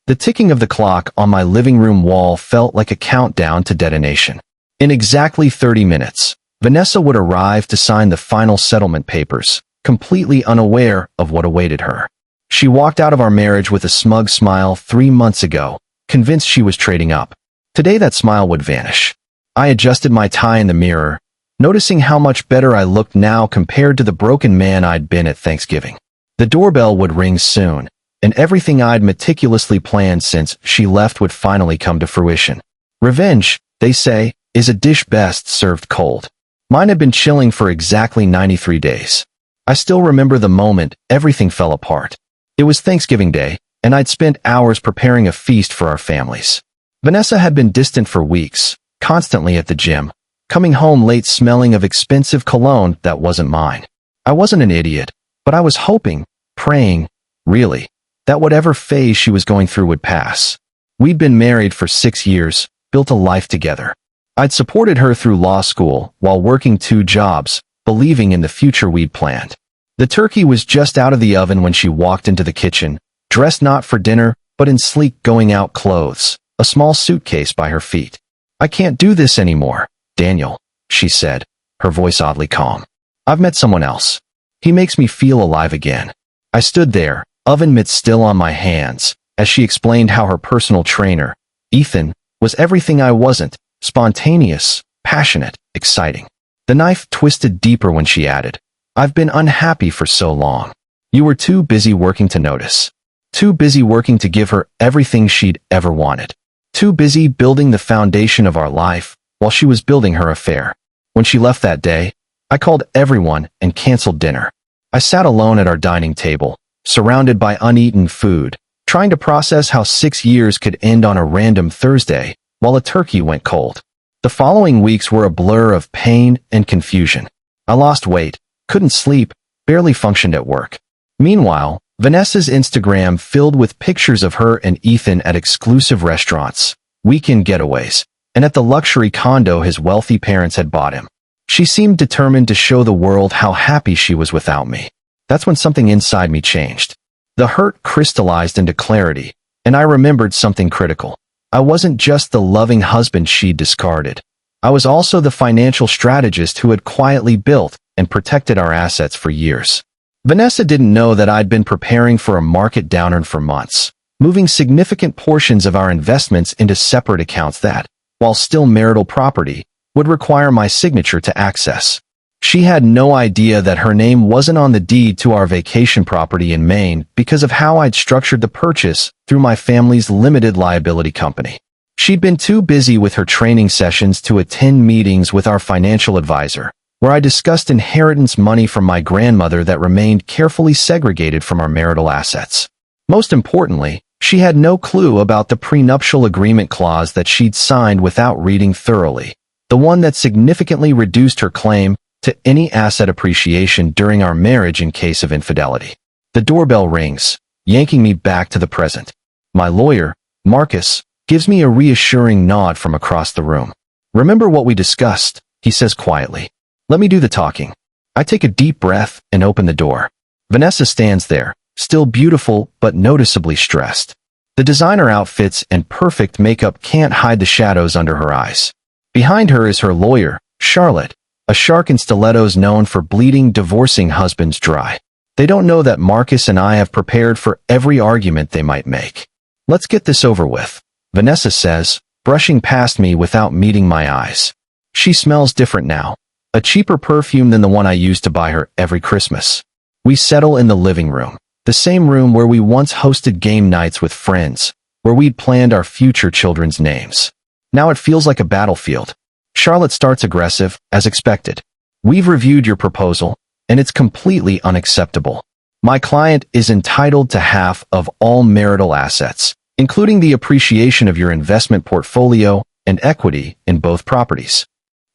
The ticking of the clock on my living room wall felt like a countdown to detonation. In exactly 30 minutes, Vanessa would arrive to sign the final settlement papers, completely unaware of what awaited her. She walked out of our marriage with a smug smile 3 months ago, convinced she was trading up. Today that smile would vanish. I adjusted my tie in the mirror, noticing how much better I looked now compared to the broken man I'd been at Thanksgiving. The doorbell would ring soon, and everything I'd meticulously planned since she left would finally come to fruition. Revenge, they say, is a dish best served cold. Mine had been chilling for exactly 93 days. I still remember the moment everything fell apart. It was Thanksgiving Day, and I'd spent hours preparing a feast for our families. Vanessa had been distant for weeks, constantly at the gym, coming home late smelling of expensive cologne that wasn't mine. I wasn't an idiot, but I was hoping, praying, really, that whatever phase she was going through would pass. We'd been married for 6 years, built a life together. I'd supported her through law school while working 2 jobs, believing in the future we'd planned. The turkey was just out of the oven when she walked into the kitchen, dressed not for dinner, but in sleek going-out clothes, a small suitcase by her feet. "I can't do this anymore, Daniel," she said, her voice oddly calm. "I've met someone else. He makes me feel alive again." I stood there, oven mitts still on my hands, as she explained how her personal trainer, Ethan, was everything I wasn't: spontaneous, passionate, exciting. The knife twisted deeper when she added, "I've been unhappy for so long. You were too busy working to notice. Too busy working to give her everything she'd ever wanted. Too busy building the foundation of our life while she was building her affair." When she left that day, I called everyone and canceled dinner. I sat alone at our dining table, surrounded by uneaten food, trying to process how 6 years could end on a random Thursday while a turkey went cold. The following weeks were a blur of pain and confusion. I lost weight, couldn't sleep, barely functioned at work. Meanwhile, Vanessa's Instagram filled with pictures of her and Ethan at exclusive restaurants, weekend getaways, and at the luxury condo his wealthy parents had bought him. She seemed determined to show the world how happy she was without me. That's when something inside me changed. The hurt crystallized into clarity, and I remembered something critical. I wasn't just the loving husband she'd discarded. I was also the financial strategist who had quietly built and protected our assets for years. Vanessa didn't know that I'd been preparing for a market downturn for months, moving significant portions of our investments into separate accounts that, while still marital property, would require my signature to access. She had no idea that her name wasn't on the deed to our vacation property in Maine because of how I'd structured the purchase through my family's limited liability company. She'd been too busy with her training sessions to attend meetings with our financial advisor, where I discussed inheritance money from my grandmother that remained carefully segregated from our marital assets. Most importantly, she had no clue about the prenuptial agreement clause that she'd signed without reading thoroughly, the one that significantly reduced her claim to any asset appreciation during our marriage in case of infidelity. The doorbell rings, yanking me back to the present. My lawyer, Marcus, gives me a reassuring nod from across the room. "Remember what we discussed," he says quietly. "Let me do the talking." I take a deep breath and open the door. Vanessa stands there, still beautiful but noticeably stressed. The designer outfits and perfect makeup can't hide the shadows under her eyes. Behind her is her lawyer, Charlotte, a shark in stilettos known for bleeding divorcing husbands dry. They don't know that Marcus and I have prepared for every argument they might make. "Let's get this over with," Vanessa says, brushing past me without meeting my eyes. She smells different now, a cheaper perfume than the one I used to buy her every Christmas. We settle in the living room, the same room where we once hosted game nights with friends, where we'd planned our future children's names. Now it feels like a battlefield. Charlotte starts aggressive, as expected. "We've reviewed your proposal, and it's completely unacceptable. My client is entitled to half of all marital assets, including the appreciation of your investment portfolio and equity in both properties."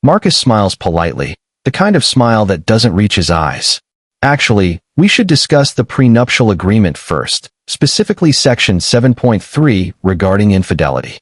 Marcus smiles politely, the kind of smile that doesn't reach his eyes. "Actually, we should discuss the prenuptial agreement first, specifically Section 7.3 regarding infidelity."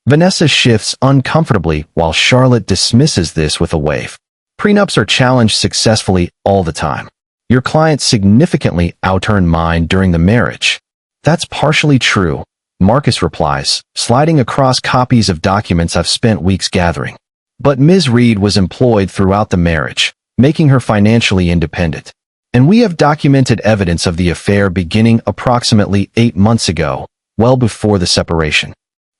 Vanessa shifts uncomfortably while Charlotte dismisses this with a wave. "Prenups are challenged successfully all the time. Your client significantly outearned mine during the marriage." "That's partially true," Marcus replies, sliding across copies of documents I've spent weeks gathering. But Ms. Reed was employed throughout the marriage, making her financially independent. And we have documented evidence of the affair beginning approximately 8 months ago, well before the separation.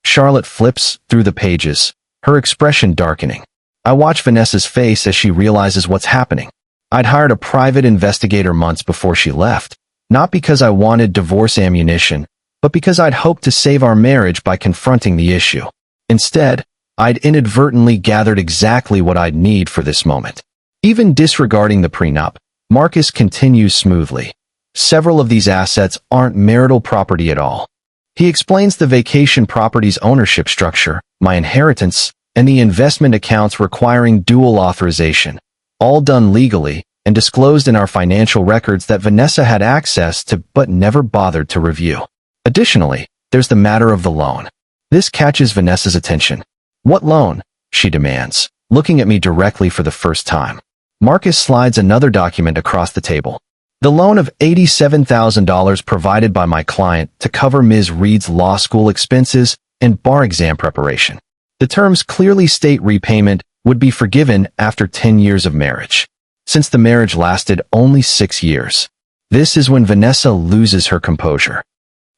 Charlotte flips through the pages, her expression darkening. I watch Vanessa's face as she realizes what's happening. I'd hired a private investigator months before she left, not because I wanted divorce ammunition, but because I'd hoped to save our marriage by confronting the issue. Instead, I'd inadvertently gathered exactly what I'd need for this moment. Even disregarding the prenup, Marcus continues smoothly. Several of these assets aren't marital property at all. He explains the vacation property's ownership structure, my inheritance, and the investment accounts requiring dual authorization, all done legally and disclosed in our financial records that Vanessa had access to but never bothered to review. Additionally, there's the matter of the loan. This catches Vanessa's attention. What loan? She demands, looking at me directly for the first time. Marcus slides another document across the table. The loan of $87,000 provided by my client to cover Ms. Reed's law school expenses and bar exam preparation. The terms clearly state repayment would be forgiven after 10 years of marriage. Since the marriage lasted only 6 years. This is when Vanessa loses her composure.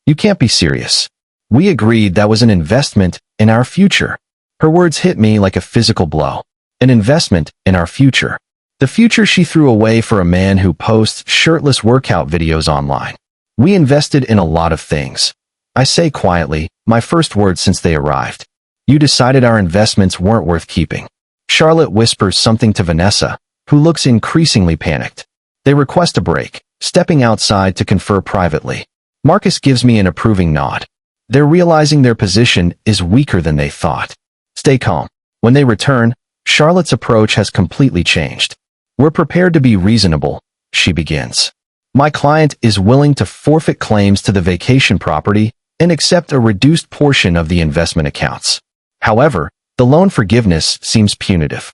You can't be serious. We agreed that was an investment in our future. Her words hit me like a physical blow. An investment in our future. The future she threw away for a man who posts shirtless workout videos online. We invested in a lot of things. I say quietly, my first words since they arrived. You decided our investments weren't worth keeping. Charlotte whispers something to Vanessa, who looks increasingly panicked. They request a break, stepping outside to confer privately. Marcus gives me an approving nod. They're realizing their position is weaker than they thought. Stay calm. When they return, Charlotte's approach has completely changed. We're prepared to be reasonable, she begins. My client is willing to forfeit claims to the vacation property and accept a reduced portion of the investment accounts. However, the loan forgiveness seems punitive.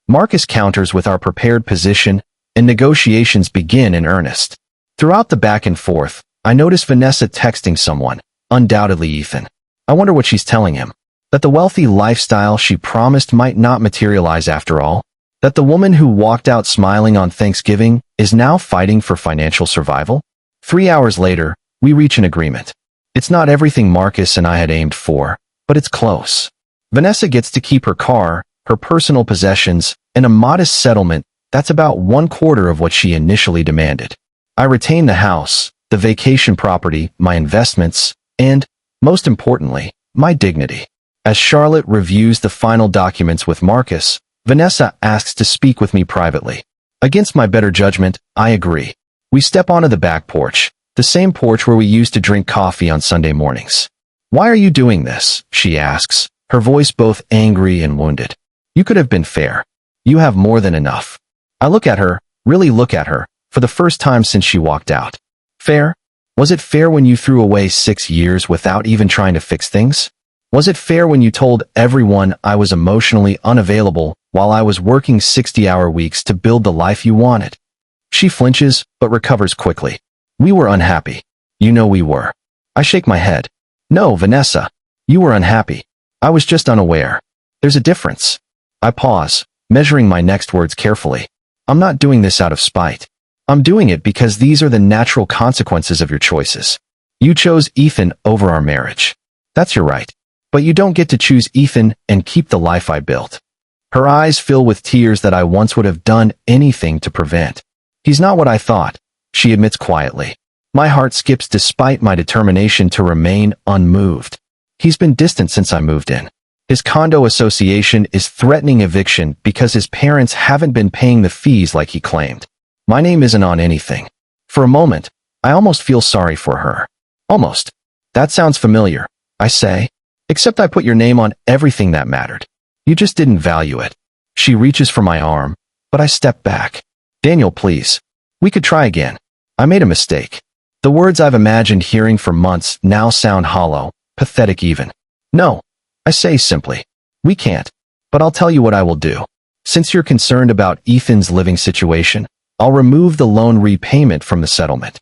Marcus counters with our prepared position, and negotiations begin in earnest. Throughout the back and forth, I notice Vanessa texting someone, undoubtedly Ethan. I wonder what she's telling him. That the wealthy lifestyle she promised might not materialize after all. That the woman who walked out smiling on Thanksgiving is now fighting for financial survival. 3 hours later, we reach an agreement. It's not everything Marcus and I had aimed for, but it's close. Vanessa gets to keep her car, her personal possessions, and a modest settlement that's about 1/4 of what she initially demanded. I retain the house, the vacation property, my investments, and, most importantly, my dignity. As Charlotte reviews the final documents with Marcus, Vanessa asks to speak with me privately. Against my better judgment, I agree. We step onto the back porch, the same porch where we used to drink coffee on Sunday mornings. Why are you doing this? She asks, her voice both angry and wounded. You could have been fair. You have more than enough. I look at her, really look at her, for the first time since she walked out. Fair? Was it fair when you threw away 6 years without even trying to fix things? Was it fair when you told everyone I was emotionally unavailable while I was working 60-hour weeks to build the life you wanted? She flinches, but recovers quickly. We were unhappy. You know we were. I shake my head. No, Vanessa. You were unhappy. I was just unaware. There's a difference. I pause, measuring my next words carefully. I'm not doing this out of spite. I'm doing it because these are the natural consequences of your choices. You chose Ethan over our marriage. That's your right. But you don't get to choose Ethan and keep the life I built. Her eyes fill with tears that I once would have done anything to prevent. He's not what I thought, she admits quietly. My heart skips despite my determination to remain unmoved. He's been distant since I moved in. His condo association is threatening eviction because his parents haven't been paying the fees like he claimed. My name isn't on anything. For a moment, I almost feel sorry for her. Almost. That sounds familiar, I say. Except I put your name on everything that mattered. You just didn't value it. She reaches for my arm, but I step back. Daniel, please. We could try again. I made a mistake. The words I've imagined hearing for months now sound hollow, pathetic even. No, I say simply. We can't. But I'll tell you what I will do. Since you're concerned about Ethan's living situation, I'll remove the loan repayment from the settlement.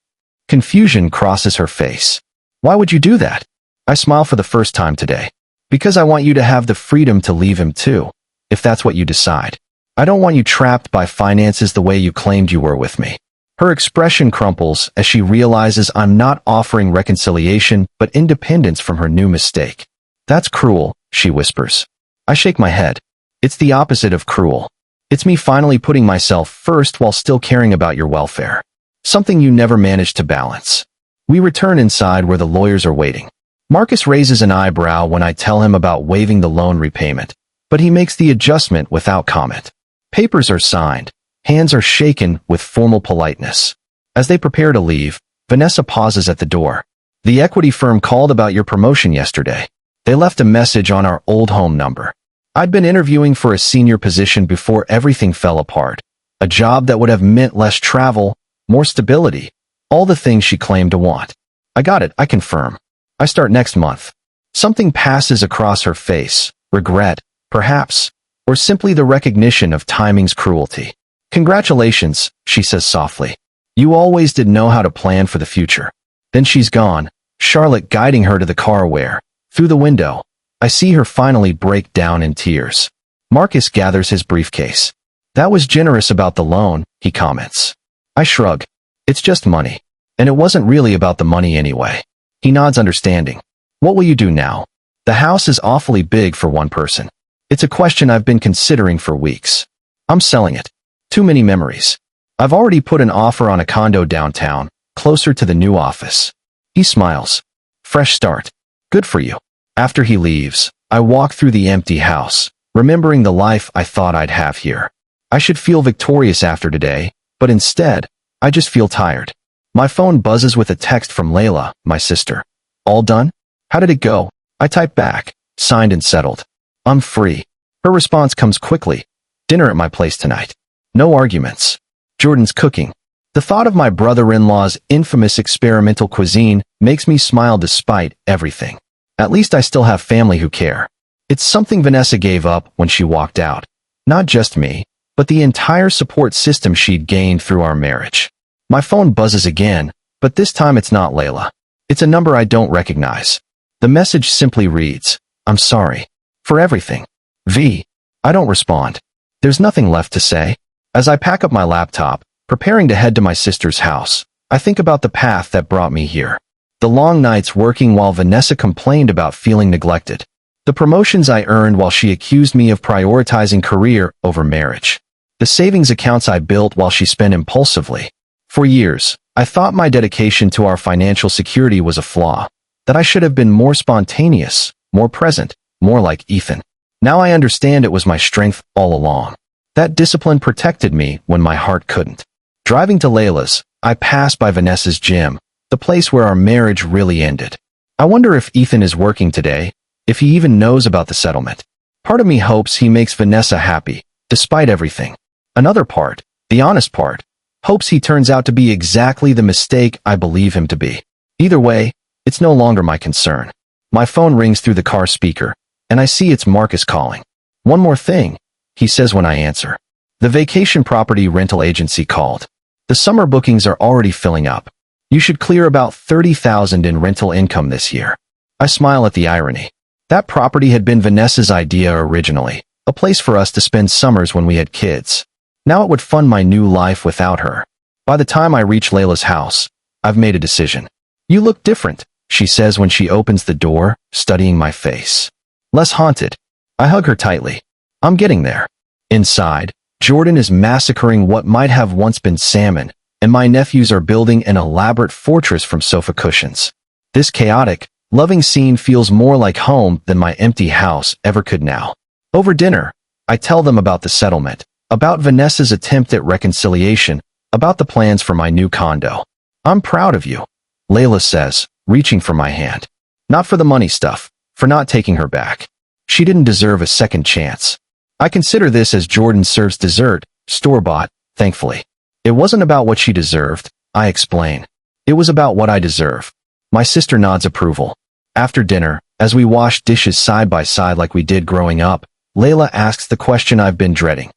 Confusion crosses her face. Why would you do that? I smile for the first time today. Because I want you to have the freedom to leave him too, if that's what you decide. I don't want you trapped by finances the way you claimed you were with me. Her expression crumples as she realizes I'm not offering reconciliation but independence from her new mistake. That's cruel, she whispers. I shake my head. It's the opposite of cruel. It's me finally putting myself first while still caring about your welfare. Something you never managed to balance. We return inside where the lawyers are waiting. Marcus raises an eyebrow when I tell him about waiving the loan repayment, but he makes the adjustment without comment. Papers are signed. Hands are shaken with formal politeness. As they prepare to leave, Vanessa pauses at the door. The equity firm called about your promotion yesterday. They left a message on our old home number. I'd been interviewing for a senior position before everything fell apart. A job that would have meant less travel, more stability, all the things she claimed to want. I got it, I confirm. I start next month. Something passes across her face, regret, perhaps, or simply the recognition of timing's cruelty. Congratulations, she says softly. You always did know how to plan for the future. Then she's gone, Charlotte guiding her to the car where, through the window, I see her finally break down in tears. Marcus gathers his briefcase. That was generous about the loan, he comments. I shrug. It's just money. And it wasn't really about the money anyway. He nods understanding. What will you do now? The house is awfully big for one person. It's a question I've been considering for weeks. I'm selling it. Too many memories. I've already put an offer on a condo downtown, closer to the new office. He smiles. Fresh start. Good for you. After he leaves, I walk through the empty house, remembering the life I thought I'd have here. I should feel victorious after today, but instead, I just feel tired. My phone buzzes with a text from Layla, my sister. All done? How did it go? I type back, signed and settled. I'm free. Her response comes quickly. Dinner at my place tonight. No arguments. Jordan's cooking. The thought of my brother-in-law's infamous experimental cuisine makes me smile despite everything. At least I still have family who care. It's something Vanessa gave up when she walked out. Not just me, but the entire support system she'd gained through our marriage. My phone buzzes again, but this time it's not Layla. It's a number I don't recognize. The message simply reads, I'm sorry. For everything. V. I don't respond. There's nothing left to say. As I pack up my laptop, preparing to head to my sister's house, I think about the path that brought me here. The long nights working while Vanessa complained about feeling neglected. The promotions I earned while she accused me of prioritizing career over marriage. The savings accounts I built while she spent impulsively. For years, I thought my dedication to our financial security was a flaw, that I should have been more spontaneous, more present, more like Ethan. Now I understand it was my strength all along. That discipline protected me when my heart couldn't. Driving to Layla's, I pass by Vanessa's gym, the place where our marriage really ended. I wonder if Ethan is working today, if he even knows about the settlement. Part of me hopes he makes Vanessa happy, despite everything. Another part, the honest part, hopes he turns out to be exactly the mistake I believe him to be. Either way, it's no longer my concern. My phone rings through the car speaker, and I see it's Marcus calling. One more thing, he says when I answer. The vacation property rental agency called. The summer bookings are already filling up. You should clear about $30,000 in rental income this year. I smile at the irony. That property had been Vanessa's idea originally, a place for us to spend summers when we had kids. Now it would fund my new life without her. By the time I reach Layla's house, I've made a decision. You look different, she says when she opens the door, studying my face. Less haunted. I hug her tightly. I'm getting there. Inside, Jordan is massacring what might have once been salmon, and my nephews are building an elaborate fortress from sofa cushions. This chaotic, loving scene feels more like home than my empty house ever could now. Over dinner, I tell them about the settlement, about Vanessa's attempt at reconciliation, about the plans for my new condo. I'm proud of you, Layla says, reaching for my hand. Not for the money stuff, for not taking her back. She didn't deserve a second chance. I consider this as Jordan serves dessert, store-bought, thankfully. It wasn't about what she deserved, I explain. It was about what I deserve. My sister nods approval. After dinner, as we wash dishes side by side like we did growing up, Layla asks the question I've been dreading.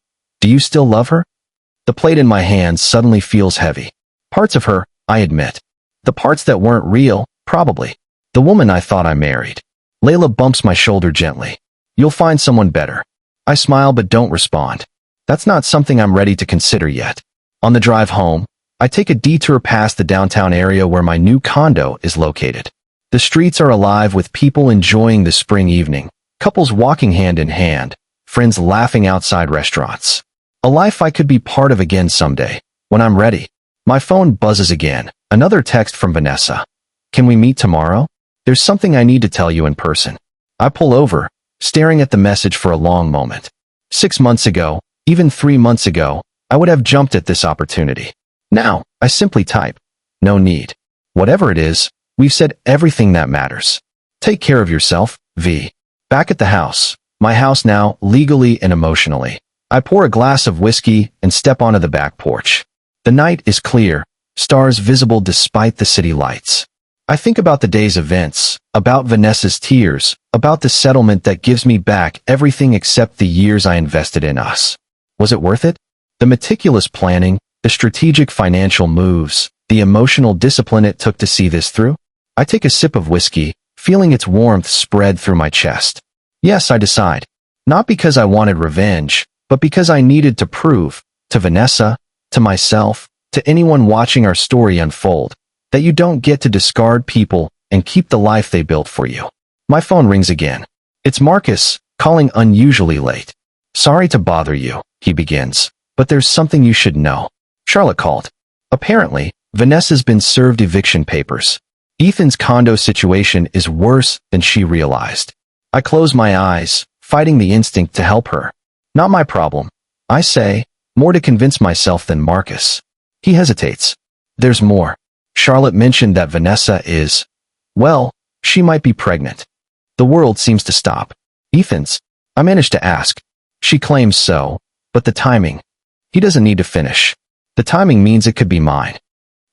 Do you still love her? The plate in my hand suddenly feels heavy. Parts of her, I admit. The parts that weren't real, probably. The woman I thought I married. Layla bumps my shoulder gently. You'll find someone better. I smile but don't respond. That's not something I'm ready to consider yet. On the drive home, I take a detour past the downtown area where my new condo is located. The streets are alive with people enjoying the spring evening, couples walking hand in hand, friends laughing outside restaurants. A life I could be part of again someday, when I'm ready. My phone buzzes again, another text from Vanessa. Can we meet tomorrow? There's something I need to tell you in person. I pull over, staring at the message for a long moment. 6 months ago, even 3 months ago, I would have jumped at this opportunity. Now, I simply type. No need. Whatever it is, we've said everything that matters. Take care of yourself, V. Back at the house. My house now, legally and emotionally. I pour a glass of whiskey and step onto the back porch. The night is clear, stars visible despite the city lights. I think about the day's events, about Vanessa's tears, about the settlement that gives me back everything except the years I invested in us. Was it worth it? The meticulous planning, the strategic financial moves, the emotional discipline it took to see this through? I take a sip of whiskey, feeling its warmth spread through my chest. Yes, I decide. Not because I wanted revenge, but because I needed to prove, to Vanessa, to myself, to anyone watching our story unfold, that you don't get to discard people and keep the life they built for you. My phone rings again. It's Marcus, calling unusually late. Sorry to bother you, he begins, but there's something you should know. Charlotte called. Apparently, Vanessa's been served eviction papers. Ethan's condo situation is worse than she realized. I close my eyes, fighting the instinct to help her. Not my problem. I say, more to convince myself than Marcus. He hesitates. There's more. Charlotte mentioned that Vanessa is, well, she might be pregnant. The world seems to stop. Ethan's? I managed to ask. She claims so, but the timing. He doesn't need to finish. The timing means it could be mine.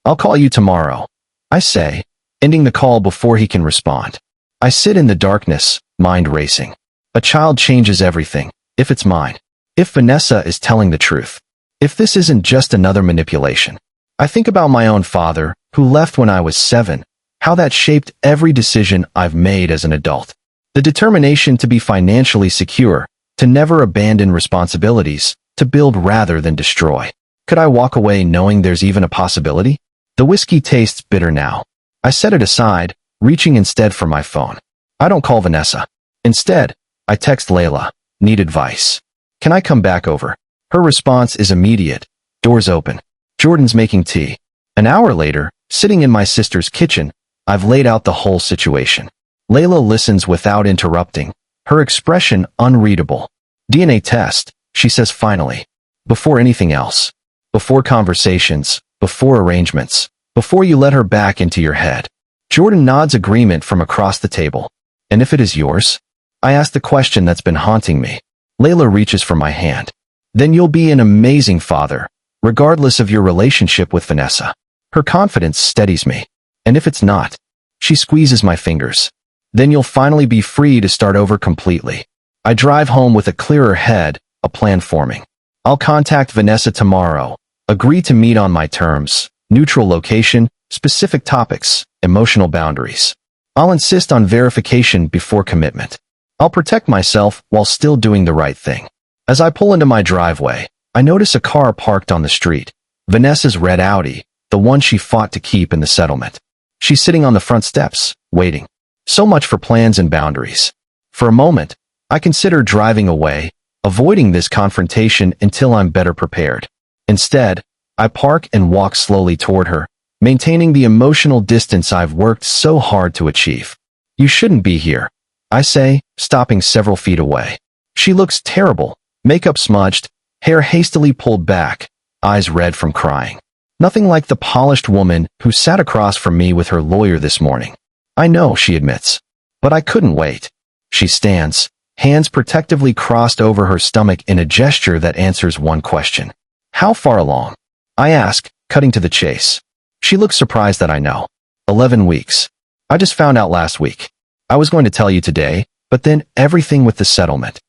I'll call you tomorrow, I say, ending the call before he can respond. I sit in the darkness, mind racing. A child changes everything, if it's mine. If Vanessa is telling the truth. If this isn't just another manipulation. I think about my own father, who left when I was 7, how that shaped every decision I've made as an adult. The determination to be financially secure, to never abandon responsibilities, to build rather than destroy. Could I walk away knowing there's even a possibility? The whiskey tastes bitter now. I set it aside, reaching instead for my phone. I don't call Vanessa. Instead, I text Layla, need advice. Can I come back over? Her response is immediate. Doors open. Jordan's making tea. An hour later, sitting in my sister's kitchen, I've laid out the whole situation. Layla listens without interrupting, her expression unreadable. DNA test, she says finally. Before anything else. Before conversations, before arrangements, before you let her back into your head. Jordan nods agreement from across the table. And if it is yours? I ask the question that's been haunting me. Layla reaches for my hand. Then you'll be an amazing father, regardless of your relationship with Vanessa. Her confidence steadies me. And if it's not? She squeezes my fingers. Then you'll finally be free to start over completely. I drive home with a clearer head, a plan forming. I'll contact Vanessa tomorrow, agree to meet on my terms, neutral location, specific topics, emotional boundaries. I'll insist on verification before commitment. I'll protect myself while still doing the right thing. As I pull into my driveway, I notice a car parked on the street. Vanessa's red Audi, the one she fought to keep in the settlement. She's sitting on the front steps, waiting. So much for plans and boundaries. For a moment, I consider driving away, avoiding this confrontation until I'm better prepared. Instead, I park and walk slowly toward her, maintaining the emotional distance I've worked so hard to achieve. You shouldn't be here, I say, stopping several feet away. She looks terrible, makeup smudged, hair hastily pulled back, eyes red from crying. Nothing like the polished woman who sat across from me with her lawyer this morning. I know, she admits. But I couldn't wait. She stands, hands protectively crossed over her stomach in a gesture that answers one question. How far along? I ask, cutting to the chase. She looks surprised that I know. 11 weeks. I just found out last week. I was going to tell you today, but then everything with the settlement.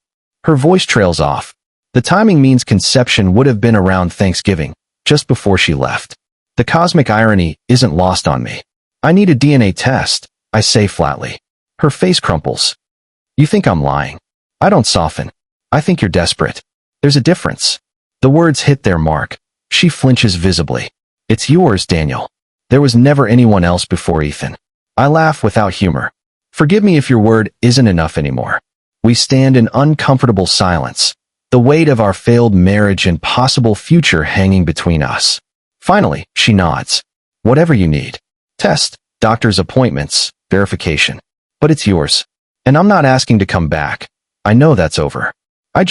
Her voice trails off. The timing means conception would have been around Thanksgiving, just before she left. The cosmic irony isn't lost on me. I need a DNA test, I say flatly. Her face crumples. You think I'm lying? I don't soften. I think you're desperate. There's a difference. The words hit their mark. She flinches visibly. It's yours, Daniel. There was never anyone else before Ethan. I laugh without humor. Forgive me if your word isn't enough anymore. We stand in uncomfortable silence, the weight of our failed marriage and possible future hanging between us. Finally, she nods. Whatever you need. Test, doctor's appointments, verification. But it's yours. And I'm not asking to come back. I know that's over. I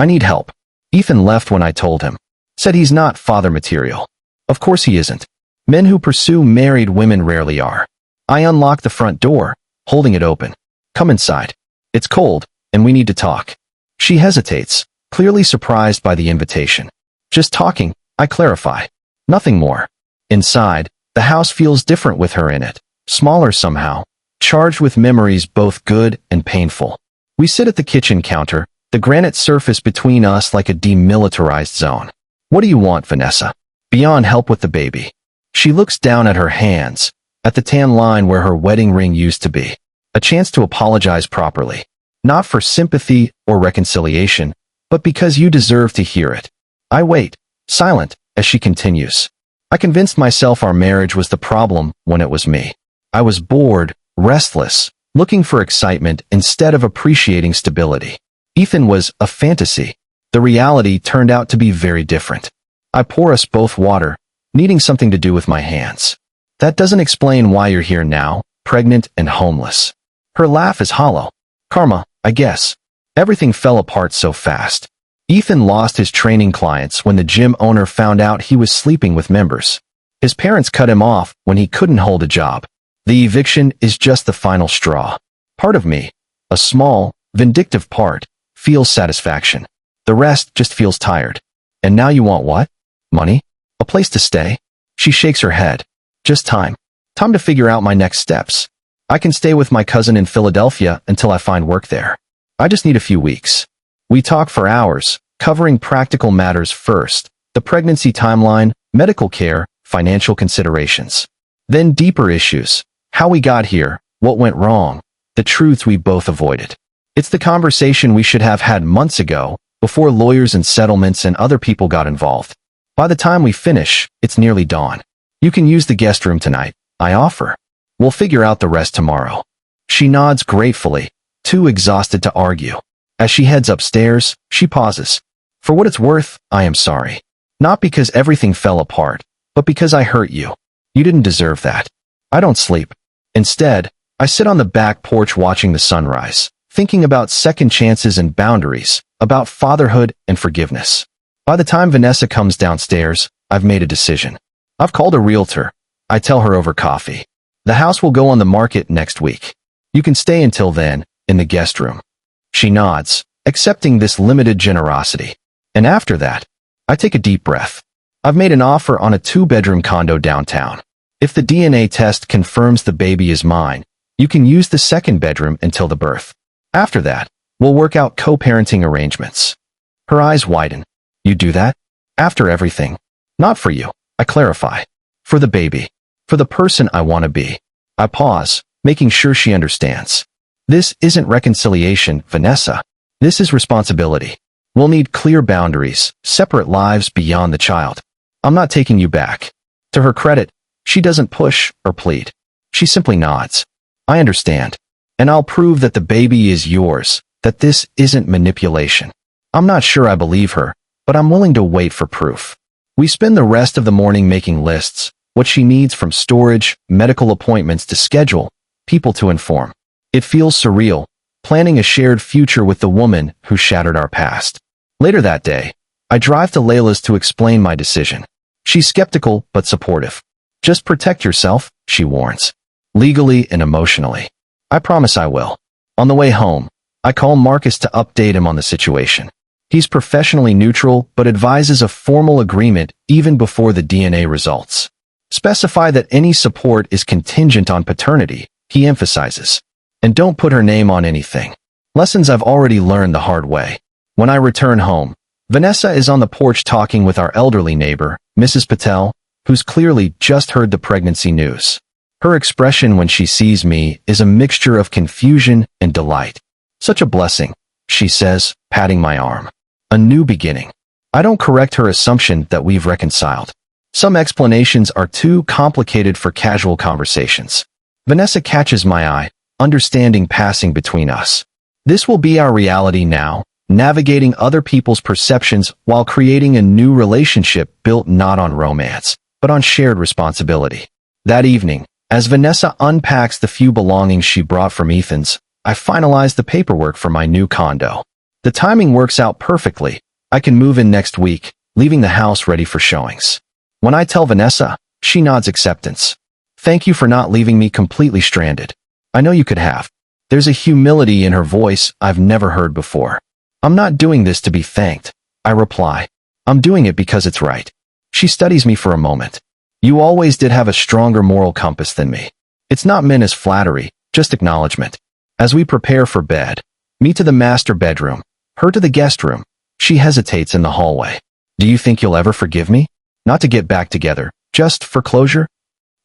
need help. Ethan left when I told him. Said he's not father material. Of course he isn't. Men who pursue married women rarely are. I unlock the front door, holding it open. Come inside. It's cold, and we need to talk. She hesitates, clearly surprised by the invitation. Just talking, I clarify. Nothing more. Inside, the house feels different with her in it. Smaller somehow, charged with memories both good and painful. We sit at the kitchen counter, the granite surface between us like a demilitarized zone. What do you want, Vanessa? Beyond help with the baby. She looks down at her hands, at the tan line where her wedding ring used to be. A chance to apologize properly. Not for sympathy or reconciliation, but because you deserve to hear it. I wait, silent, as she continues. I convinced myself our marriage was the problem when it was me. I was bored, restless, looking for excitement instead of appreciating stability. Ethan was a fantasy. The reality turned out to be very different. I pour us both water, needing something to do with my hands. That doesn't explain why you're here now, pregnant and homeless. Her laugh is hollow. Karma, I guess. Everything fell apart so fast. Ethan lost his training clients when the gym owner found out he was sleeping with members. His parents cut him off when he couldn't hold a job. The eviction is just the final straw. Part of me, a small, vindictive part, feels satisfaction. The rest just feels tired. And now you want what? Money? A place to stay? She shakes her head. Just time. Time to figure out my next steps. I can stay with my cousin in Philadelphia until I find work there. I just need a few weeks. We talk for hours, covering practical matters first, the pregnancy timeline, medical care, financial considerations. Then deeper issues, how we got here, what went wrong, the truths we both avoided. It's the conversation we should have had months ago, before lawyers and settlements and other people got involved. By the time we finish, it's nearly dawn. You can use the guest room tonight, I offer. We'll figure out the rest tomorrow. She nods gratefully, too exhausted to argue. As she heads upstairs, she pauses. For what it's worth, I am sorry. Not because everything fell apart, but because I hurt you. You didn't deserve that. I don't sleep. Instead, I sit on the back porch watching the sunrise, thinking about second chances and boundaries, about fatherhood and forgiveness. By the time Vanessa comes downstairs, I've made a decision. I've called a realtor. I tell her over coffee. The house will go on the market next week. You can stay until then, in the guest room. She nods, accepting this limited generosity. And after that, I take a deep breath. I've made an offer on a 2-bedroom condo downtown. If the DNA test confirms the baby is mine, you can use the 2nd bedroom until the birth. After that, we'll work out co-parenting arrangements. Her eyes widen. You do that? After everything? Not for you, I clarify. For the baby. For the person I want to be. I pause, making sure she understands. This isn't reconciliation, Vanessa. This is responsibility. We'll need clear boundaries, separate lives beyond the child. I'm not taking you back. To her credit, she doesn't push or plead. She simply nods. I understand. And I'll prove that the baby is yours, that this isn't manipulation. I'm not sure I believe her, but I'm willing to wait for proof. We spend the rest of the morning making lists, what she needs from storage, medical appointments to schedule, people to inform. It feels surreal, planning a shared future with the woman who shattered our past. Later that day, I drive to Layla's to explain my decision. She's skeptical but supportive. Just protect yourself, she warns. Legally and emotionally. I promise I will. On the way home, I call Marcus to update him on the situation. He's professionally neutral but advises a formal agreement even before the DNA results. Specify that any support is contingent on paternity, he emphasizes. And don't put her name on anything. Lessons I've already learned the hard way. When I return home, Vanessa is on the porch talking with our elderly neighbor, Mrs. Patel, who's clearly just heard the pregnancy news. Her expression when she sees me is a mixture of confusion and delight. "Such a blessing," she says, patting my arm. "A new beginning." I don't correct her assumption that we've reconciled. Some explanations are too complicated for casual conversations. Vanessa catches my eye, understanding passing between us. This will be our reality now, navigating other people's perceptions while creating a new relationship built not on romance, but on shared responsibility. That evening, as Vanessa unpacks the few belongings she brought from Ethan's, I finalize the paperwork for my new condo. The timing works out perfectly. I can move in next week, leaving the house ready for showings. When I tell Vanessa, she nods acceptance. "Thank you for not leaving me completely stranded. I know you could have." There's a humility in her voice I've never heard before. "I'm not doing this to be thanked," I reply. "I'm doing it because it's right." She studies me for a moment. "You always did have a stronger moral compass than me." It's not meant as flattery, just acknowledgement. As we prepare for bed, me to the master bedroom, her to the guest room, she hesitates in the hallway. "Do you think you'll ever forgive me? Not to get back together, just for closure?"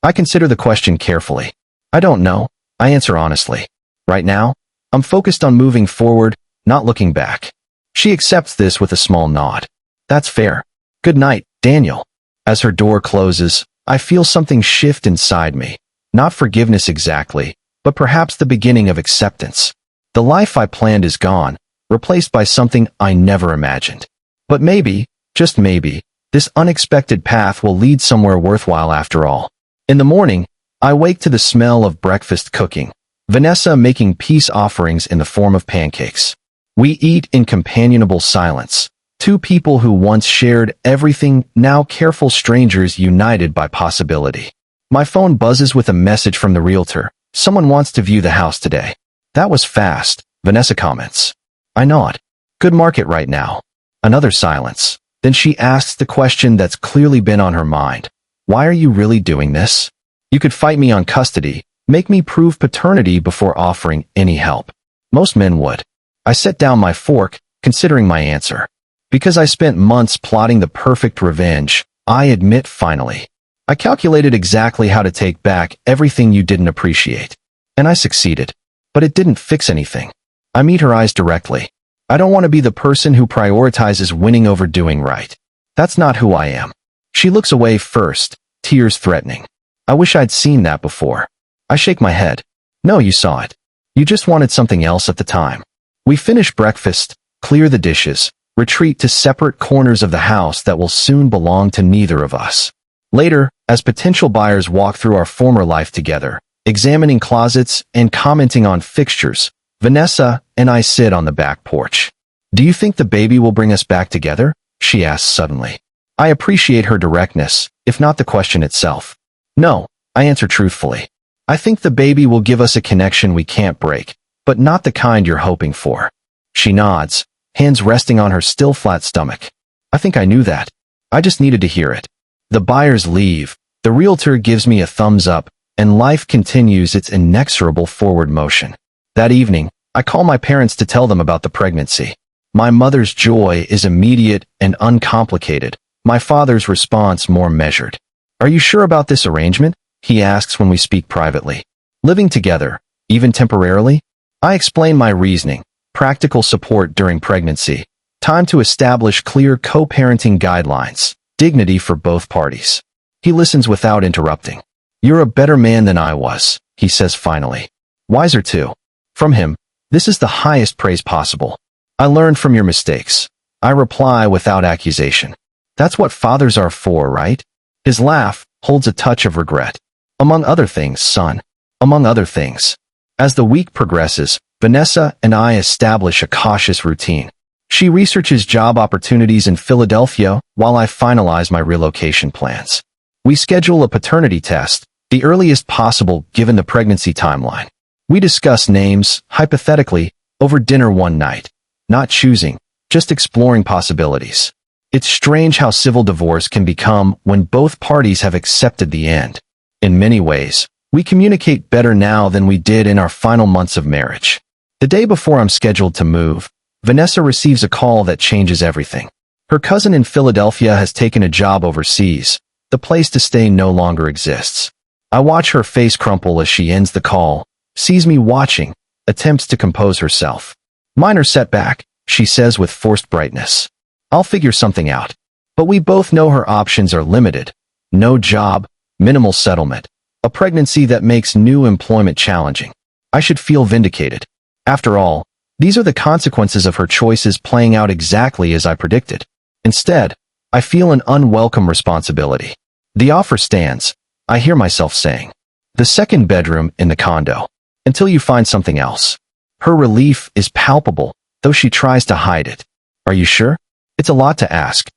I consider the question carefully. "I don't know," I answer honestly. "Right now, I'm focused on moving forward, not looking back." She accepts this with a small nod. "That's fair. Good night, Daniel." As her door closes, I feel something shift inside me. Not forgiveness exactly, but perhaps the beginning of acceptance. The life I planned is gone, replaced by something I never imagined. But maybe, just maybe, this unexpected path will lead somewhere worthwhile after all. In the morning, I wake to the smell of breakfast cooking, Vanessa making peace offerings in the form of pancakes. We eat in companionable silence, two people who once shared everything, now careful strangers united by possibility. My phone buzzes with a message from the realtor. "Someone wants to view the house today." "That was fast," Vanessa comments. I nod. "Good market right now." Another silence. Then she asks the question that's clearly been on her mind. "Why are you really doing this? You could fight me on custody, make me prove paternity before offering any help. Most men would." I set down my fork, considering my answer. "Because I spent months plotting the perfect revenge," I admit finally. "I calculated exactly how to take back everything you didn't appreciate. And I succeeded. But it didn't fix anything." I meet her eyes directly. I don't want to be the person who prioritizes winning over doing right. That's not who I am. She looks away first, tears threatening. I wish I'd seen that before. I shake my head. "No, you saw it. You just wanted something else at the time." We finish breakfast, clear the dishes, retreat to separate corners of the house that will soon belong to neither of us. Later, as potential buyers walk through our former life together, examining closets and commenting on fixtures, Vanessa and I sit on the back porch. "Do you think the baby will bring us back together?" she asks suddenly. I appreciate her directness, if not the question itself. "No," I answer truthfully. "I think the baby will give us a connection we can't break, but not the kind you're hoping for." She nods, hands resting on her still flat stomach. I think I knew that. I just needed to hear it. The buyers leave, the realtor gives me a thumbs up, and life continues its inexorable forward motion. That evening, I call my parents to tell them about the pregnancy. My mother's joy is immediate and uncomplicated, my father's response more measured. "Are you sure about this arrangement?" he asks when we speak privately. "Living together, even temporarily?" I explain my reasoning, practical support during pregnancy, time to establish clear co-parenting guidelines, dignity for both parties. He listens without interrupting. "You're a better man than I was," he says finally. "Wiser too." From him, this is the highest praise possible. "I learned from your mistakes," I reply without accusation. "That's what fathers are for, right?" His laugh holds a touch of regret. "Among other things, son. Among other things." As the week progresses, Vanessa and I establish a cautious routine. She researches job opportunities in Philadelphia while I finalize my relocation plans. We schedule a paternity test, the earliest possible given the pregnancy timeline. We discuss names, hypothetically, over dinner one night, not choosing, just exploring possibilities. It's strange how civil divorce can become when both parties have accepted the end. In many ways, we communicate better now than we did in our final months of marriage. The day before I'm scheduled to move, Vanessa receives a call that changes everything. Her cousin in Philadelphia has taken a job overseas. The place to stay no longer exists. I watch her face crumple as she ends the call, sees me watching, attempts to compose herself. "Minor setback," she says with forced brightness. "I'll figure something out." But we both know her options are limited. No job, minimal settlement, a pregnancy that makes new employment challenging. I should feel vindicated. After all, these are the consequences of her choices playing out exactly as I predicted. Instead, I feel an unwelcome responsibility. "The offer stands," I hear myself saying. "The second bedroom in the condo. Until you find something else." Her relief is palpable, though she tries to hide it. "Are you sure?" It's a lot to ask.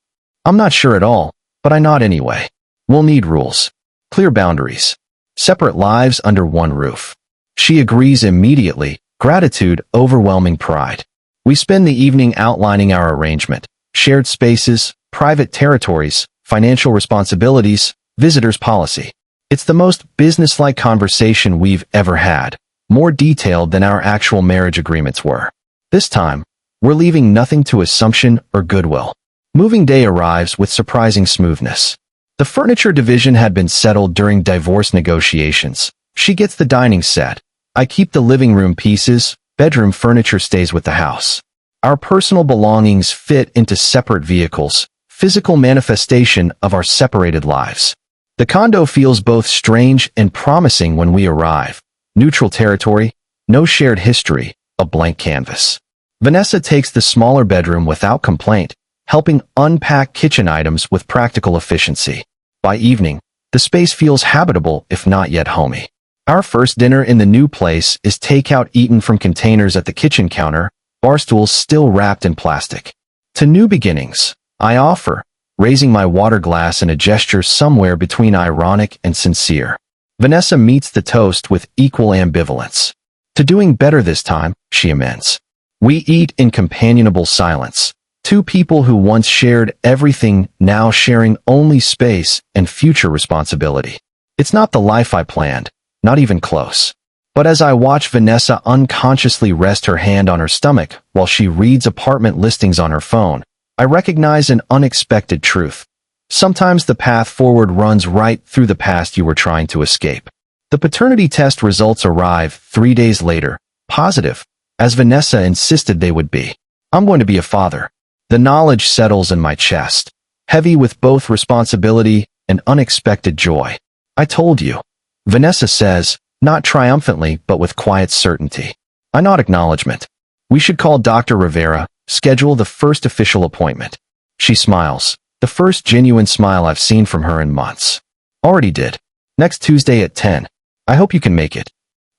I'm not sure at all, but I nod anyway. "We'll need rules. Clear boundaries. Separate lives under one roof." She agrees immediately, gratitude overwhelming pride. We spend the evening outlining our arrangement: shared spaces, private territories, financial responsibilities, visitors policy. It's the most businesslike conversation we've ever had, more detailed than our actual marriage agreements were. This time, we're leaving nothing to assumption or goodwill. Moving day arrives with surprising smoothness. The furniture division had been settled during divorce negotiations. She gets the dining set. I keep the living room pieces. Bedroom furniture stays with the house. Our personal belongings fit into separate vehicles, physical manifestation of our separated lives. The condo feels both strange and promising when we arrive. Neutral territory, no shared history, a blank canvas. Vanessa takes the smaller bedroom without complaint, helping unpack kitchen items with practical efficiency. By evening, the space feels habitable if not yet homey. Our first dinner in the new place is takeout eaten from containers at the kitchen counter, bar stools still wrapped in plastic. To new beginnings, I offer, raising my water glass in a gesture somewhere between ironic and sincere. Vanessa meets the toast with equal ambivalence. To doing better this time, she amends. We eat in companionable silence. Two people who once shared everything, now sharing only space and future responsibility. It's not the life I planned, not even close. But as I watch Vanessa unconsciously rest her hand on her stomach while she reads apartment listings on her phone, I recognize an unexpected truth. Sometimes the path forward runs right through the past you were trying to escape. The paternity test results arrive 3 days later, positive, as Vanessa insisted they would be. I'm going to be a father. The knowledge settles in my chest, heavy with both responsibility and unexpected joy. "I told you," Vanessa says, not triumphantly but with quiet certainty. I nod acknowledgement. "We should call Dr. Rivera, schedule the first official appointment." She smiles, the first genuine smile I've seen from her in months. "Already did. Next Tuesday at 10. I hope you can make it."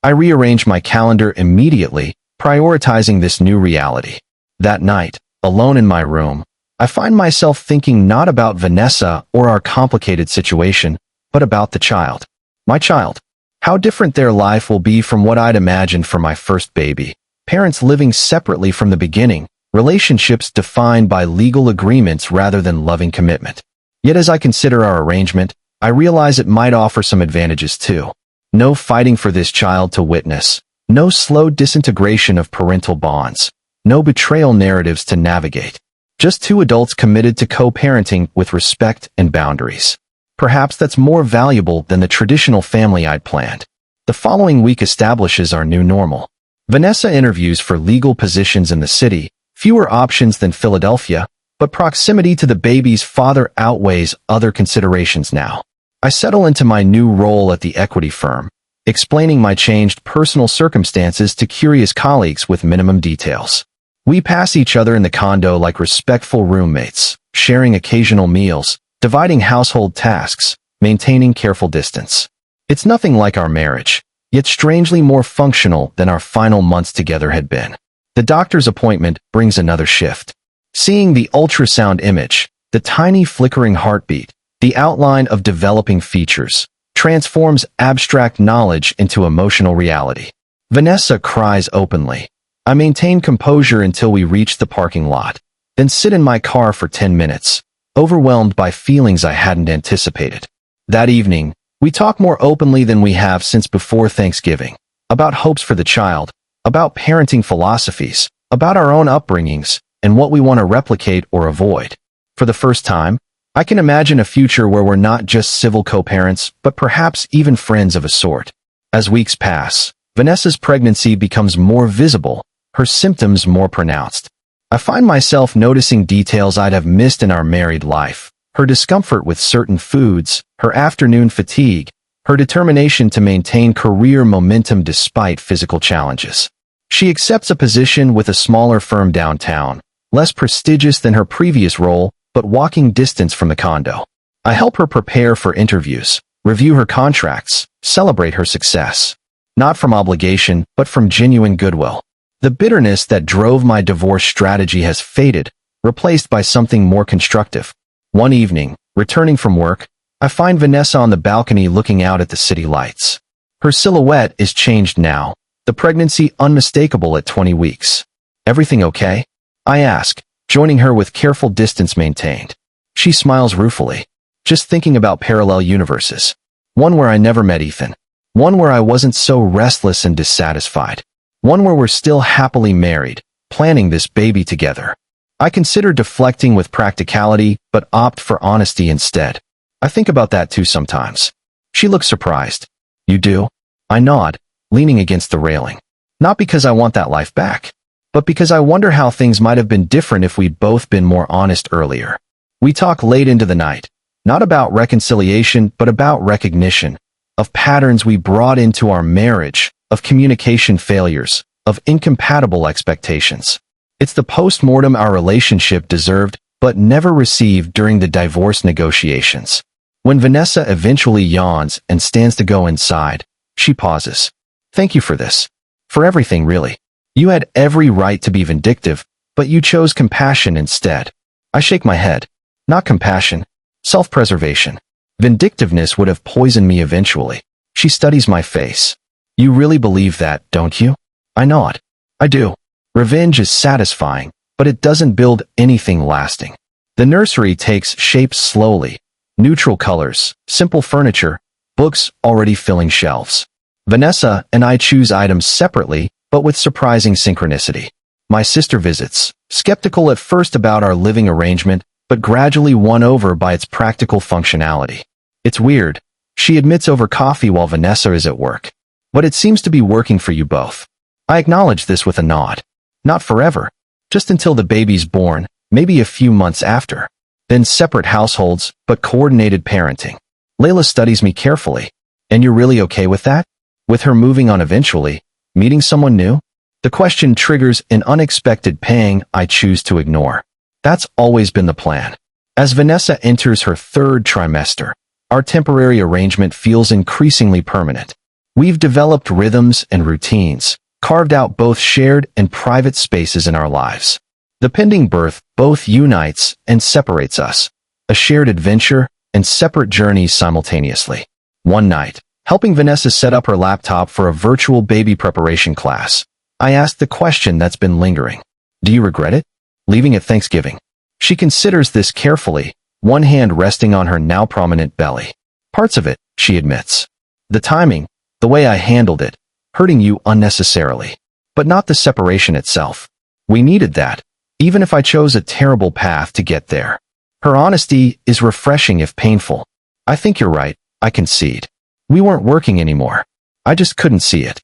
I rearrange my calendar immediately, prioritizing this new reality. That night, alone in my room, I find myself thinking not about Vanessa or our complicated situation, but about the child. My child. How different their life will be from what I'd imagined for my first baby. Parents living separately from the beginning, relationships defined by legal agreements rather than loving commitment. Yet as I consider our arrangement, I realize it might offer some advantages too. No fighting for this child to witness, no slow disintegration of parental bonds, no betrayal narratives to navigate. Just two adults committed to co-parenting with respect and boundaries. Perhaps that's more valuable than the traditional family I'd planned. The following week establishes our new normal. Vanessa interviews for legal positions in the city, fewer options than Philadelphia, but proximity to the baby's father outweighs other considerations now. I settle into my new role at the equity firm, explaining my changed personal circumstances to curious colleagues with minimum details. We pass each other in the condo like respectful roommates, sharing occasional meals, dividing household tasks, maintaining careful distance. It's nothing like our marriage, yet strangely more functional than our final months together had been. The doctor's appointment brings another shift. Seeing the ultrasound image, the tiny flickering heartbeat, the outline of developing features, transforms abstract knowledge into emotional reality. Vanessa cries openly. I maintain composure until we reach the parking lot, then sit in my car for 10 minutes, overwhelmed by feelings I hadn't anticipated. That evening, we talk more openly than we have since before Thanksgiving, about hopes for the child, about parenting philosophies, about our own upbringings, and what we want to replicate or avoid. For the first time, I can imagine a future where we're not just civil co-parents, but perhaps even friends of a sort. As weeks pass, Vanessa's pregnancy becomes more visible, her symptoms more pronounced. I find myself noticing details I'd have missed in our married life. Her discomfort with certain foods, her afternoon fatigue, her determination to maintain career momentum despite physical challenges. She accepts a position with a smaller firm downtown, less prestigious than her previous role, but walking distance from the condo. I help her prepare for interviews, review her contracts, celebrate her success. Not from obligation, but from genuine goodwill. The bitterness that drove my divorce strategy has faded, replaced by something more constructive. One evening, returning from work, I find Vanessa on the balcony looking out at the city lights. Her silhouette is changed now, the pregnancy unmistakable at 20 weeks. Everything okay? I ask, joining her with careful distance maintained. She smiles ruefully. Just thinking about parallel universes. One where I never met Ethan. One where I wasn't so restless and dissatisfied. One where we're still happily married, planning this baby together. I consider deflecting with practicality, but opt for honesty instead. I think about that too sometimes. She looks surprised. You do? I nod, leaning against the railing. Not because I want that life back, but because I wonder how things might have been different if we'd both been more honest earlier. We talk late into the night, not about reconciliation, but about recognition, of patterns we brought into our marriage, of communication failures, of incompatible expectations. It's the post-mortem our relationship deserved, but never received during the divorce negotiations. When Vanessa eventually yawns and stands to go inside, she pauses. Thank you for this. For everything, really. You had every right to be vindictive, but you chose compassion instead. I shake my head. Not compassion. Self-preservation. Vindictiveness would have poisoned me eventually. She studies my face. You really believe that, don't you? I nod. I do. Revenge is satisfying, but it doesn't build anything lasting. The nursery takes shape slowly. Neutral colors, simple furniture, books already filling shelves. Vanessa and I choose items separately, but with surprising synchronicity. My sister visits, skeptical at first about our living arrangement, but gradually won over by its practical functionality. It's weird. She admits over coffee while Vanessa is at work. But it seems to be working for you both. I acknowledge this with a nod. Not forever. Just until the baby's born, maybe a few months after. Then separate households, but coordinated parenting. Layla studies me carefully. And you're really okay with that? With her moving on eventually, meeting someone new? The question triggers an unexpected pang I choose to ignore. That's always been the plan. As Vanessa enters her third trimester, our temporary arrangement feels increasingly permanent. We've developed rhythms and routines, carved out both shared and private spaces in our lives. The pending birth both unites and separates us, a shared adventure and separate journeys simultaneously. One night, helping Vanessa set up her laptop for a virtual baby preparation class, I asked the question that's been lingering. Do you regret it? Leaving at Thanksgiving. She considers this carefully, one hand resting on her now prominent belly. Parts of it, she admits. The timing, the way I handled it, hurting you unnecessarily. But not the separation itself. We needed that, even if I chose a terrible path to get there. Her honesty is refreshing if painful. I think you're right, I concede. We weren't working anymore. I just couldn't see it.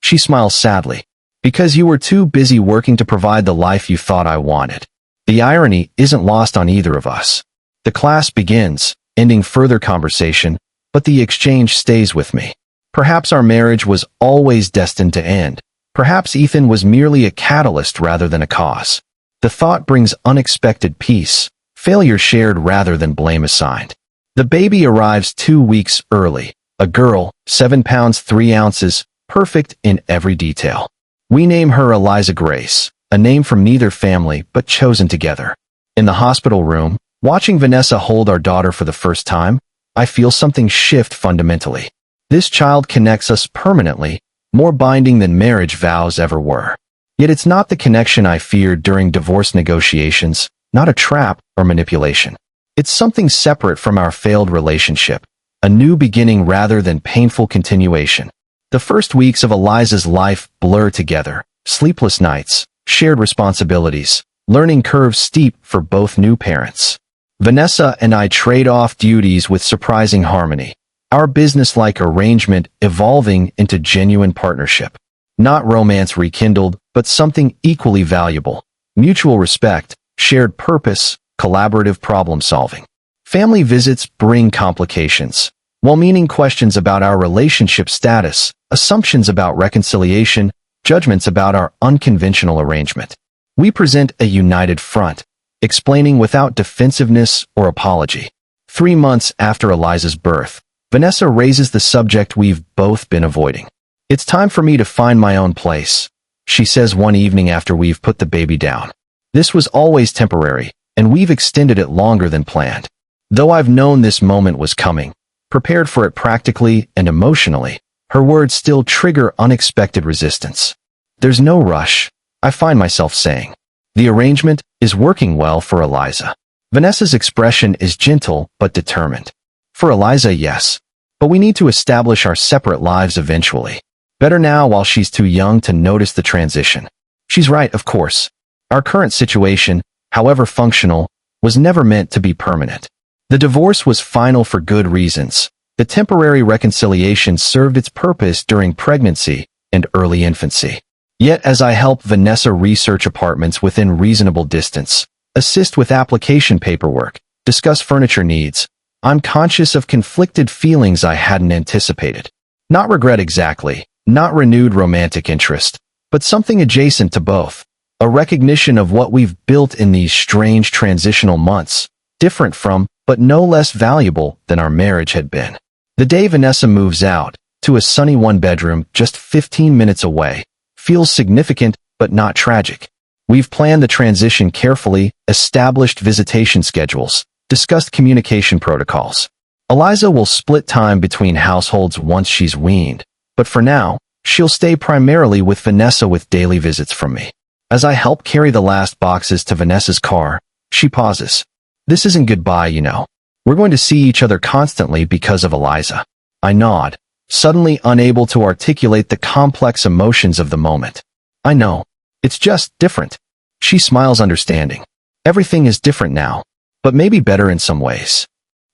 She smiles sadly. Because you were too busy working to provide the life you thought I wanted. The irony isn't lost on either of us. The class begins, ending further conversation, but the exchange stays with me. Perhaps our marriage was always destined to end. Perhaps Ethan was merely a catalyst rather than a cause. The thought brings unexpected peace, failure shared rather than blame assigned. The baby arrives 2 weeks early, a girl, 7 pounds 3 ounces, perfect in every detail. We name her Eliza Grace, a name from neither family but chosen together. In the hospital room, watching Vanessa hold our daughter for the first time, I feel something shift fundamentally. This child connects us permanently, more binding than marriage vows ever were. Yet it's not the connection I feared during divorce negotiations, not a trap or manipulation. It's something separate from our failed relationship, a new beginning rather than painful continuation. The first weeks of Eliza's life blur together, sleepless nights, shared responsibilities, learning curves steep for both new parents. Vanessa and I trade off duties with surprising harmony. Our business-like arrangement evolving into genuine partnership. Not romance rekindled, but something equally valuable. Mutual respect, shared purpose, collaborative problem-solving. Family visits bring complications. Well-meaning questions about our relationship status, assumptions about reconciliation, judgments about our unconventional arrangement. We present a united front, explaining without defensiveness or apology. 3 months after Eliza's birth, Vanessa raises the subject we've both been avoiding. "It's time for me to find my own place," she says one evening after we've put the baby down. "This was always temporary, and we've extended it longer than planned. Though I've known this moment was coming, prepared for it practically and emotionally, her words still trigger unexpected resistance. There's no rush," I find myself saying. The arrangement is working well for Eliza. Vanessa's expression is gentle but determined. For Eliza, yes. But we need to establish our separate lives eventually. Better now while she's too young to notice the transition. She's right, of course. Our current situation, however functional, was never meant to be permanent. The divorce was final for good reasons. The temporary reconciliation served its purpose during pregnancy and early infancy. Yet as I help Vanessa research apartments within reasonable distance, assist with application paperwork, discuss furniture needs, I'm conscious of conflicted feelings I hadn't anticipated. Not regret exactly, not renewed romantic interest, but something adjacent to both. A recognition of what we've built in these strange transitional months, different from, but no less valuable than our marriage had been. The day Vanessa moves out, to a sunny one-bedroom just 15 minutes away, feels significant but not tragic. We've planned the transition carefully, established visitation schedules, discussed communication protocols. Eliza will split time between households once she's weaned, but for now, she'll stay primarily with Vanessa with daily visits from me. As I help carry the last boxes to Vanessa's car, she pauses. "This isn't goodbye, you know. We're going to see each other constantly because of Eliza." I nod, suddenly unable to articulate the complex emotions of the moment. "I know. It's just different." She smiles understanding. "Everything is different now, but maybe better in some ways."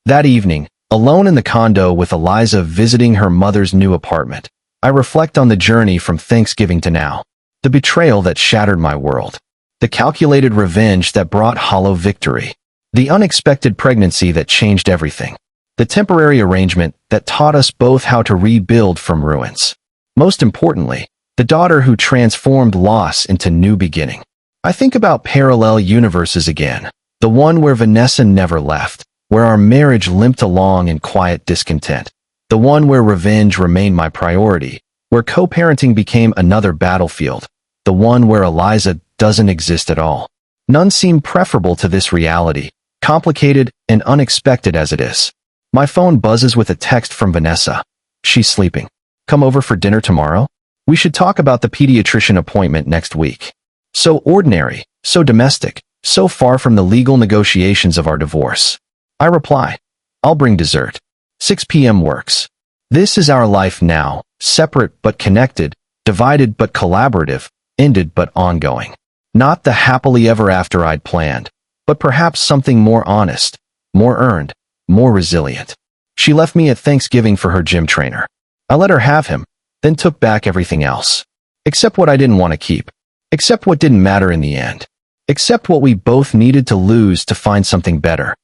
That evening, alone in the condo with Eliza visiting her mother's new apartment, I reflect on the journey from Thanksgiving to now. The betrayal that shattered my world. The calculated revenge that brought hollow victory. The unexpected pregnancy that changed everything. The temporary arrangement that taught us both how to rebuild from ruins. Most importantly, the daughter who transformed loss into new beginning. I think about parallel universes again. The one where Vanessa never left, where our marriage limped along in quiet discontent. The one where revenge remained my priority, where co-parenting became another battlefield. The one where Eliza doesn't exist at all. None seem preferable to this reality, complicated and unexpected as it is. My phone buzzes with a text from Vanessa. She's sleeping. "Come over for dinner tomorrow? We should talk about the pediatrician appointment next week." So ordinary, so domestic, so far from the legal negotiations of our divorce. I reply, "I'll bring dessert. 6 p.m. works." This is our life now, separate but connected, divided but collaborative, ended but ongoing. Not the happily ever after I'd planned, but perhaps something more honest, more earned, more resilient. She left me at Thanksgiving for her gym trainer. I let her have him, then took back everything else. Except what I didn't want to keep. Except what didn't matter in the end. Except what we both needed to lose to find something better.